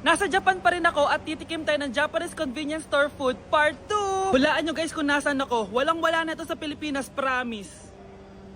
Nasa Japan pa rin ako at titikim tayo ng Japanese convenience store food part 2. Hulaan nyo guys kung nasan ako. Walang-wala na ito sa Pilipinas, promise.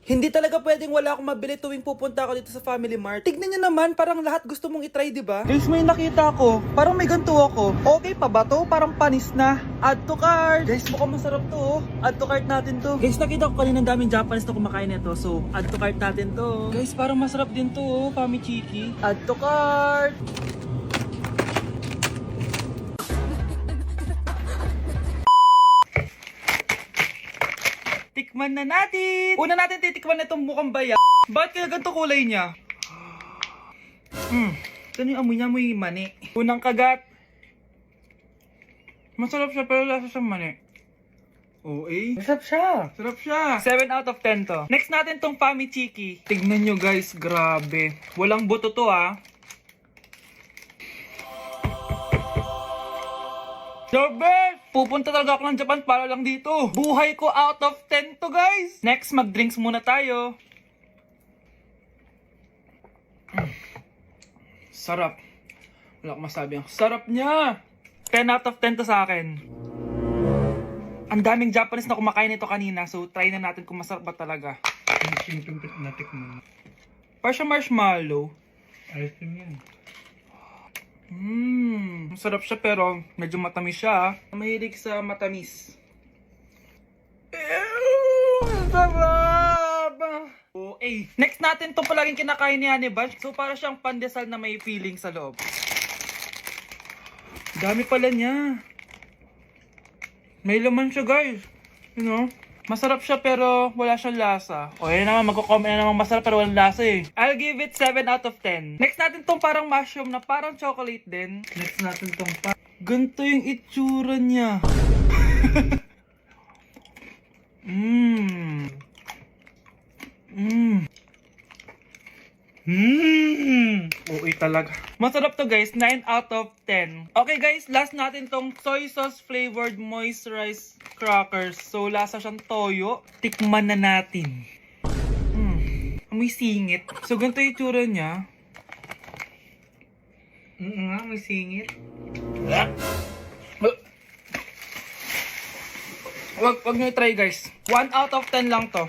Hindi talaga pwedeng wala akong mabili tuwing pupunta ako dito sa Family Mart. Tignan nyo naman, parang lahat gusto mong itry, diba? Guys, may nakita ko. Parang may ganito ako. Okay pa ba to? Parang panis na. Add to cart. Guys, mukhang masarap to, oh. Add to cart natin to. Guys, nakita ko kanina daming Japanese na kumakain nito. So, add to cart natin to. Guys, parang masarap din to, oh. Pamichiki. Add to cart. Tikman na natin! Una natin titikman na itong mukhang baya. Bakit kaya ganito kulay niya? Ito yung amoy niya, amoy mani. Unang kagat. Masarap siya pero lasa sa mani. Oo eh. Masarap siya. Sarap siya. 7 out of 10 to. Next natin tong Pamichiki. Tignan nyo guys, grabe. Walang buto to ah. The best! Pupunta talaga ako ng Japan para lang dito. Buhay ko out of 10 to guys. Next, mag-drinks muna tayo. Sarap. Wala akong masabi. Ang sarap niya. 10 out of 10 to sa akin. Ang daming Japanese na kumakain nito kanina. So, try na natin kung masarap ba talaga. Parang siya marshmallow. Ayos din yan. Masarap siya pero medyo matamis siya. Mahilig sa matamis. Sarap! Okay. Next natin itong palaging kinakain ni Honey Bunch. So para siyang pandesal na may feeling sa loob. Dami pala niya. May laman siya guys. You know? Masarap siya pero wala siyang lasa. O yan naman, magko-comment na naman masarap pero walang lasa eh. I'll give it 7 out of 10. Next natin tong parang mushroom na parang chocolate din. Next natin tong ganito yung itsura niya. Okay talaga. Masarap to guys, 9 out of 10. Okay guys, last natin tong soy sauce flavored moisturized crackers. So lasa siyang toyo. Tikman na natin. Amoy singit. So ganito yung itsura niya. May singit. Wag nyo try guys. 1 out of 10 lang to.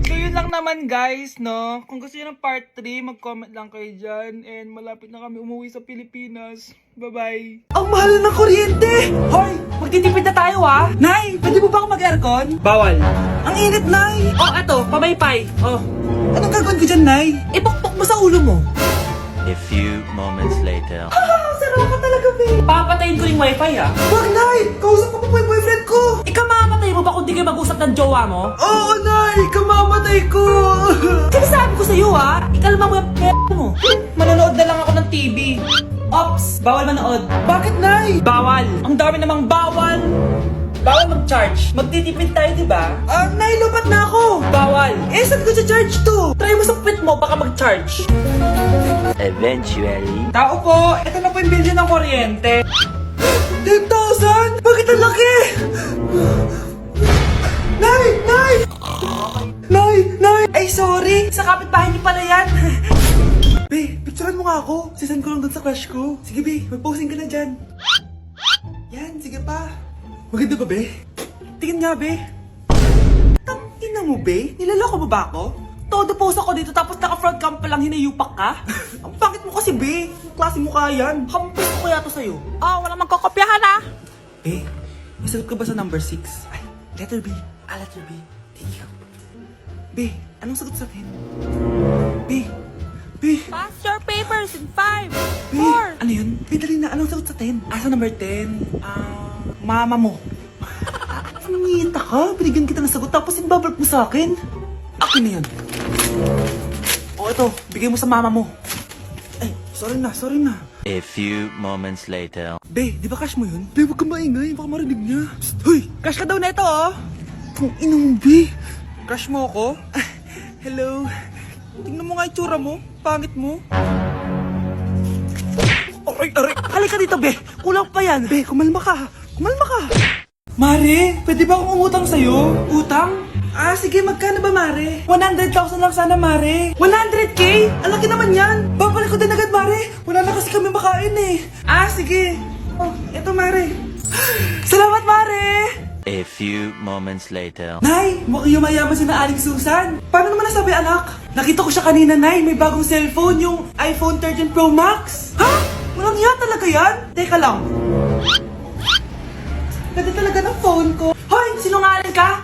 So yun lang naman guys, no? Kung gusto nyo ng part 3, mag-comment lang kayo dyan. And malapit na kami umuwi sa Pilipinas. Bye-bye! Ang mahal ng kuryente! Hoy! Magtitipid na tayo ah! Nay! Pwede mo ba ako mag-aircon? Bawal! Ang init, Nay! Oh, eto! Pamaypay! Oh! Anong gagawin ko dyan, Nay? Ipukpok mo sa ulo mo! A few moments later. Sarap ka talaga, babe! Papatayin ko yung wifi ah! Wag, Nay! Kausap ko pa po yung boyfriend ko! Ikamamatay mo ba kung di kayo mag-usap ng jowa mo? Oo, Nay! Ikamamatay ko! Sinasabi ko sa'yo ah! Ikalma mo yung mo! Manonood na lang ako ng TV! Ops! Bawal manood! Bakit, Nay? Bawal! Ang dami namang bawal! Bawal mag-charge! Magtitipid tayo, diba? Nay, lupat na ako! Bawal! Saan ko sa-charge to? Try mo sa pit mo, baka mag-charge! Eventually. Tao po! Ito na po yung bill ng kuryente! 10,000? Bakit ang laki? Nay! Nay! Nay! Nay! Ay, sorry! Sa kapitbahay niyo pala yan! Be, picturean mo nga ako. Sisend ko lang dun sa crush ko. Sige, Be. Mag-posing ka na dyan. Yan, sige pa. Maganda ba, Be? Tingin nga, Be. Tangina mo, Be? Nilaloko mo ba ako? Todo post ako dito tapos naka-front cam pa lang hinayupak ka? Ang pangit mo kasi, Be. Klase mo kaya yan. Hampis ko kaya to sa'yo. Walang magkokopyahan ah. Be, may sagot ka ba sa number 6? Ay, letter B. Letter B. Thank you. Be, anong sagot sa akin? Be. Be. Pass your papers in 5, Be, 4. ano yun? Be, dali na. Anong sagot sa 10? Sa number 10? Mama mo. Nangita ka? Binigyan kita ng sagot tapos inbabalik mo sa akin? Akin na yun. O, ito. Bigay mo sa mama mo. Ay, sorry na. A few moments later. Be, di ba cash mo yun? Be, huwag kang maingay. Baka marinig niya. Psst, hoy! Cash ka daw na ito, oh! Kung ina mo, Be. Cash mo ako? Hello? Tingnan mo nga itsura mo. Pangit mo. Aray! Halika dito, Be. Kulang pa yan. Be, kumalma ka. Mare, pwede ba akong umutang sa'yo? Utang? Ah, sige, magkano ba, Mare? 100,000 lang sana, Mare. 100K? Ang laki naman yan. Babalik ko din agad, Mare. Wala na kasi kami makain eh. Ah, sige. Oh, eto, Mare. Salamat, Mare! A few moments later. Nay, mukhang yumayaman si na Aling Susan. Paano naman nasabi, anak? Nakita ko siya kanina, Nay. May bagong cellphone, yung iPhone 13 Pro Max. Ha? Walang iya talaga yan? Teka lang. Ganda talaga ng phone ko. Hoy, sinungaling ka?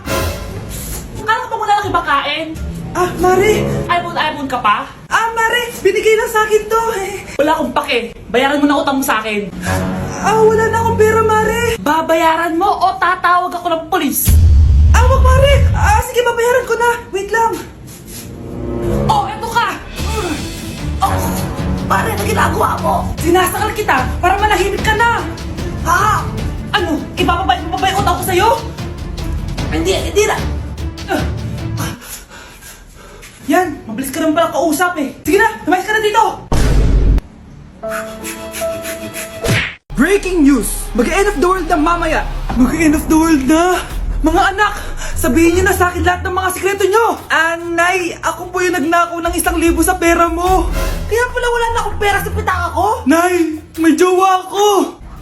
Kala ko wala nang ibakain. Ah, Mare. iPhone ka pa? Ah, Mare. Binigay lang sa akin to. Wala akong pake. Bayaran mo na utang mo sa akin. Ah, wala na akong pera, Mare. Babayaran mo o tatawag ako ng polis? Ah, wag, Mare. Ah, sige, babayaran ko na. Wait lang. Oh, eto ka! Oh, pare, ano ginagawa mo? Sinasakal kita para manahimik ka na. Ha? Ano? Ibababay yung utang ko sa'yo? Hindi na. Yan, mabilis ka naman pala kausap eh. Sige na, tumayos ka na dito. Breaking news! Mag-end of the world na mamaya. Mag-end of the world na? Mga anak, sabihin niyo na sa akin lahat ng mga sikreto niyo. Nay, ako po yung nagnakaw ng 1,000 sa pera mo. Kaya pala wala na akong pera sa pitaka ko? Nay, may jowa ako.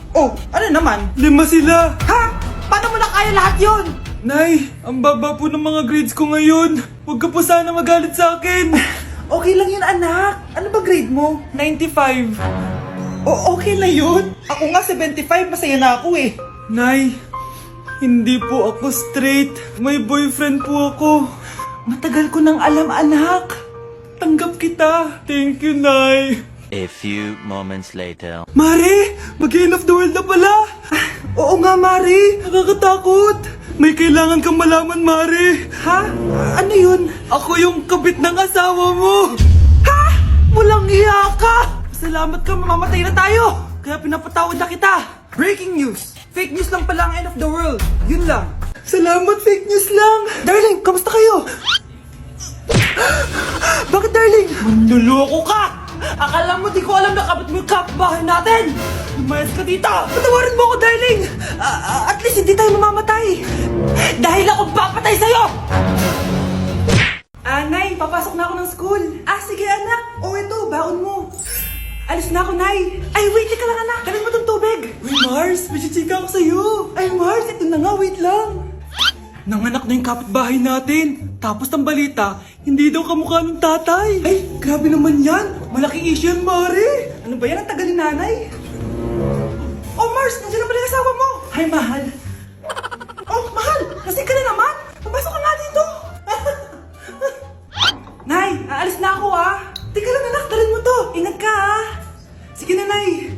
Oh, ano naman? 5 sila. Ha? Paano mo na kaya lahat yun? Nay, ang baba po ng mga grades ko ngayon. Huwag ka po sana magalit sa akin. Okay lang yun, anak. Ano ba grade mo? 95. O, okay na yun. Ako nga 75, masaya na ako eh. Nay, hindi po ako straight. May boyfriend po ako. Matagal ko nang alam, anak. Tanggap kita. Thank you, Nay. A few moments later. Mare, mag-end of the world na pala. Oo nga, Mare. Nakakatakot. May kailangan kang malaman, Mare. Ha? Ano yun? Ako yung kabit ng asawa mo. Ha? Walang iya ka. Salamat ka, mamamatay na tayo. Kaya pinapatawad na kita. Breaking news. Fake news lang pala ang end of the world. Yun lang. Salamat, fake news lang. Darling, kamusta kayo? Bakit, darling? Manluloko ka! Akala mo di ko alam na kabit mo yung kapitbahay natin! Lumayas ka dito! Patawarin mo ako, darling! At least hindi tayo mamamatay! Dahil akong papatay sa'yo! Nay, papasok na ako ng school. Ah, sige anak. O ito, baon mo. Alis na ako, Nay. Ay, wait, ka lang anak. Kanin mo tong tubig. Uy, Mars, may chichika ako sa'yo. Ay, Mars, ito na nga, wait lang. Nanganak na yung kapitbahay natin. Tapos ng balita, hindi daw kamukha ng tatay. Ay, grabe naman yan. Malaking issue yan, Mare. Ano ba yan? Ang tagal ni nanay. Oh, Mars, nandiyan na pala yung asawa mo. Hi, mahal. Oh, mahal, kasi ka na naman. Papasok ka nga dito. Nay, aalis na ako ah. Teka lang anak, dalhin mo to. Ingat ka ah. Sige na, Nay.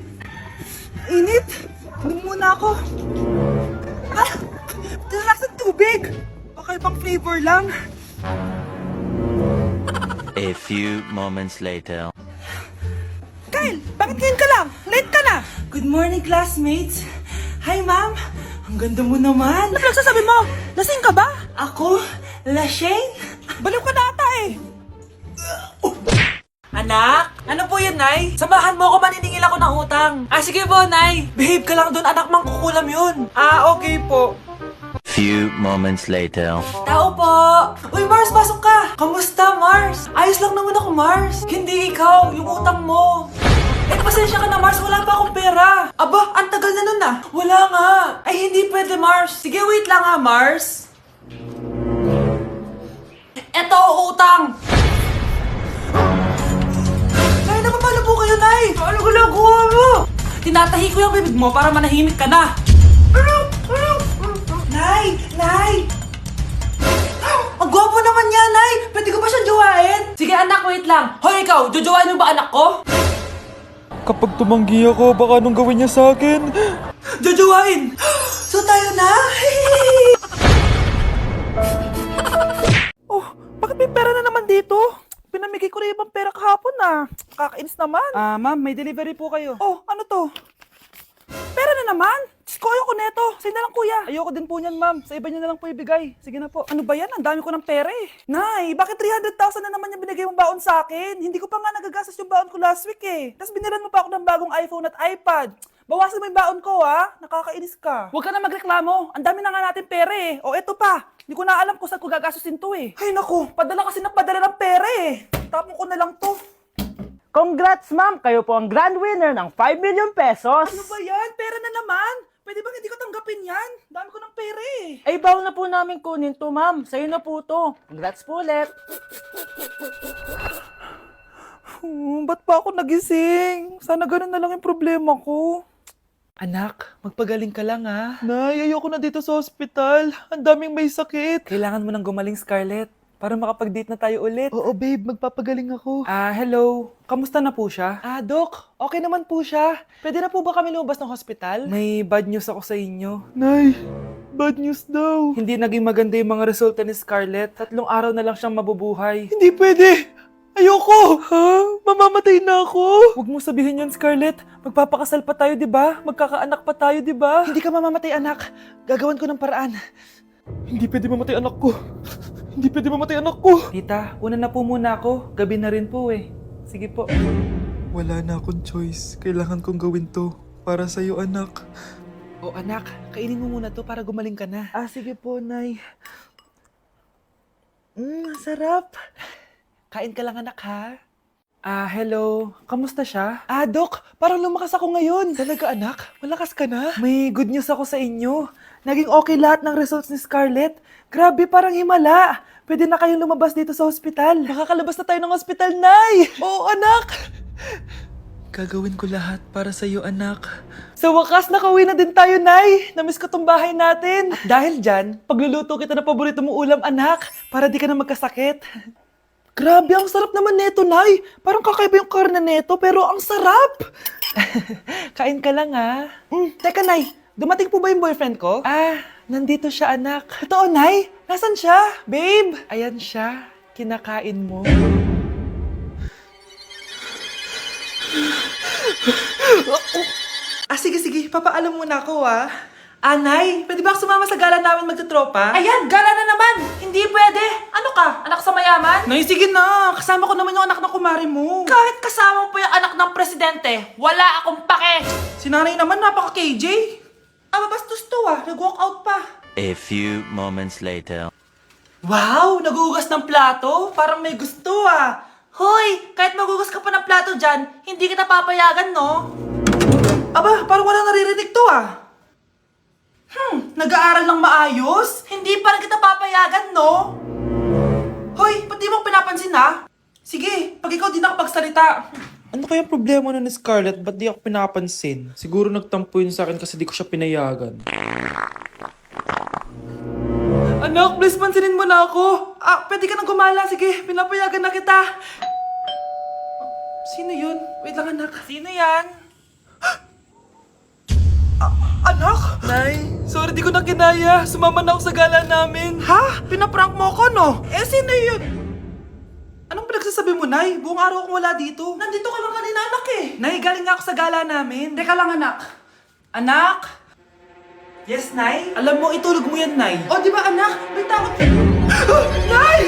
Init. Inom muna ako. Ah! Lasang tubig! Baka ibang flavor lang. A few moments later. Kyle, bakit ngayon ka lang? Late ka na! Good morning, classmates. Hi, ma'am. Ang ganda mo naman. Ano nagsasabi mo? Lasing ka ba? Ako? Lashane? Baliw ka na ata eh. Anak, ano po yun, Nay? Samahan mo ako, maniningil ako ng utang. Ah, sige po, Nay. Behave ka lang doon, anak, mangkukulam yun. Ah, okay po. Few moments later. Tao po! Uy, Mars, pasok ka! Kamusta, Mars? Ayos lang naman ako, Mars. Hindi ikaw, yung utang mo. Eh, pasensya ka na, Mars. Wala pa akong pera. Aba, ang tagal na nun ah. Wala nga. Ay, hindi pwede, Mars. Sige, wait lang ha, Mars. Eto, utang. Nay, napapalo po kayo, Nay. Ano ginagawa mo? Tinatahi ko yung bibig mo para manahimik ka na. Nay! Nay! Ang gwapo naman niya, Nay! Pwede ko ba siyang jowain? Sige anak, wait lang. Hoy ikaw, jojowain mo ba anak ko? Kapag tumanggi ako, baka anong gawin niya sa akin? Jojowain! So tayo na? Oh, bakit may pera na naman dito? Pinamigay ko na ibang pera kahapon ah. Kakainis naman. Ma'am, may delivery po kayo. Oh, ano to? Pera na naman? Diyos ko, ayoko neto. Sa'yo na lang, kuya. Ayoko din po niyan, ma'am. Sa iba niyo na lang po ibigay. Sige na po. Ano ba yan? Ang dami ko ng pera eh. Nay, bakit 300,000 na naman yung binigay mong baon sa akin? Hindi ko pa nga nagagastos yung baon ko last week eh. Tapos binilan mo pa ako ng bagong iPhone at iPad. Bawasan mo yung baon ko, ha? Nakakainis ka. Huwag ka na magreklamo. Ang dami na nga natin pera eh. O eto pa. Hindi ko na alam kung saan ko gagastusin to eh. Ay naku, padala kasi ng padala ng pera eh. Tapon ko na lang to. Congrats ma'am! Kayo po ang grand winner ng 5 million pesos! Ano ba yan? Pera na naman. Pwede bang hindi ko tanggapin yan? Dami ko ng pera eh. Ay, bawal na po namin kunin to ma'am. Sa'yo na po to. Congrats po ulit! Ba't pa ako nagising? Sana ganun na lang yung problema ko. Anak, magpagaling ka lang ha. Nay, ayoko na dito sa ospital. Ang daming may sakit. Kailangan mo nang gumaling, Scarlett. Para makapag-date na tayo ulit. Oo, babe. Magpapagaling ako. Hello. Kamusta na po siya? Doc. Okay naman po siya. Pwede na po ba kami lumabas ng hospital? May bad news ako sa inyo. Nay, bad news daw. Hindi naging maganda yung mga resulta ni Scarlett. 3 araw na lang siyang mabubuhay. Hindi pwede! Ayoko! Ha? Mamamatay na ako! Huwag mo sabihin yun, Scarlett. Magpapakasal pa tayo, di ba? Magkakaanak pa tayo, di ba? Hindi ka mamamatay, anak. Gagawan ko ng paraan. Hindi pwede mamatay anak ko. Hindi pwede mamatay anak ko. Tita, una na po muna ako. Gabi na rin po eh. Sige po. Wala na akong choice. Kailangan kong gawin to. Para sa'yo, anak. O anak, kainin mo muna to para gumaling ka na. Sige po, Nay. Sarap. Kain ka lang, anak, ha? Hello. Kamusta siya? Doc, parang lumakas ako ngayon. Talaga, anak? Malakas ka na? May good news ako sa inyo. Naging okay lahat ng results ni Scarlett. Grabe, parang himala. Pwede na kayong lumabas dito sa ospital. Makakalabas na tayo ng ospital, Nay! Oo, anak! Gagawin ko lahat para sa'yo, anak. Sa wakas, nakauwi na din tayo, Nay. Namiss ko tong bahay natin. At dahil dyan, pagluluto kita ng paborito mong ulam, anak, para di ka na magkasakit. Grabe, ang sarap naman neto, Nay. Parang kakaiba yung karne neto, pero ang sarap. Kain ka lang, ha? Teka, Nay. Dumating po ba yung boyfriend ko? Nandito siya, anak. Totoo, Nay? Nasaan siya? Babe! Ayan siya. Kinakain mo. Sige. Papaalam muna ako, Nay, pwede ba ako sumama sa gala namin magtutropa? Ayan, gala na naman! Hindi pwede! Ano ka? Anak sa mayaman? Nay, sige na. Kasama ko naman yung anak ng kumari mo. Kahit kasama mo pa yung anak ng presidente, wala akong pake! Si nanay naman, napaka-KJ. Mabastos to, Nag-walk out pa. A few moments later. Wow! Nagugas ng plato? Parang may gusto, Hoy! Kahit magugas ka pa ng plato dyan, hindi kita papayagan, no? Parang wala naririnig to, Nag-aaral ng maayos? Hindi pa rin kita papayagan, no? Hoy, ba't di mo ako pinapansin, Sige, pag ikaw di nakapagsalita. Ano kaya problema na ni Scarlett? Ba't di ako pinapansin? Siguro nagtampo yun sa akin kasi di ko siya pinayagan. Anak, please pansinin mo na ako. Pwede ka nang gumala. Sige, pinapayagan na kita. Sino yun? Wait lang, anak. Sino yan? Anak? Nay, sorry di ko na kinaya. Sumama na ako sa gala namin. Ha? Pinaprank mo ako, no? Sino yun? Anong pinagsasabi mo, Nay? Buong araw akong wala dito. Nandito ka lang kanina, anak Nay, galing nga ako sa gala namin. Teka lang, anak. Anak? Yes, Nay? Alam mo, itulog mo yan, Nay. O, di ba, anak? May takot. Nay!